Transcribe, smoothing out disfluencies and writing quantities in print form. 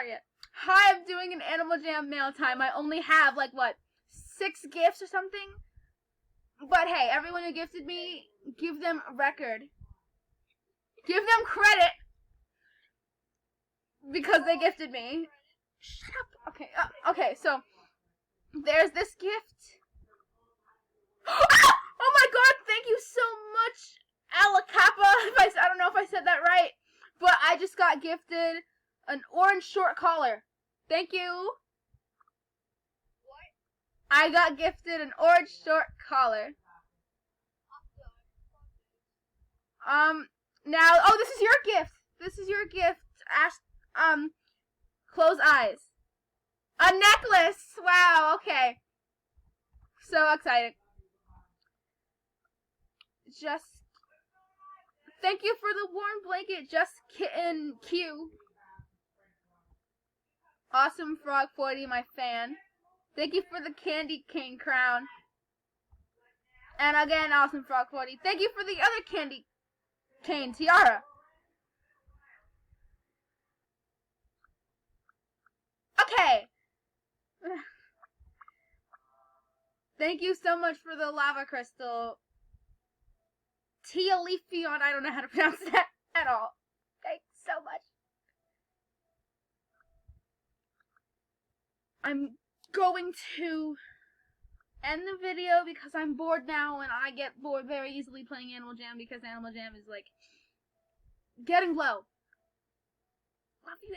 start yet. Hi, I'm doing an Animal Jam mail time. I only have, like, what, 6 gifts or something? But hey, everyone who gifted me, give them a record. Give them credit. Because they gifted me. Shut up. Okay, okay, so, there's this gift. Oh my god, thank you so much, Alacapa. I don't know if I said that right, but I just got gifted an orange short collar. Thank you. What? I got gifted an orange short collar. Now, oh, this is your gift. This is your gift. Close eyes. A necklace. Wow, okay. So exciting. Just thank you for the warm blanket, Just Kitten Q. Awesome Frog 40, my fan. Thank you for the candy cane crown. And again, Awesome Frog 40. Thank you for the other candy cane tiara. Okay. Thank you so much for the lava crystal. Tealefion, I don't know how to pronounce that at all. Thanks so much. I'm going to end the video because I'm bored now and I get bored very easily playing Animal Jam because Animal Jam is like getting low. Love you.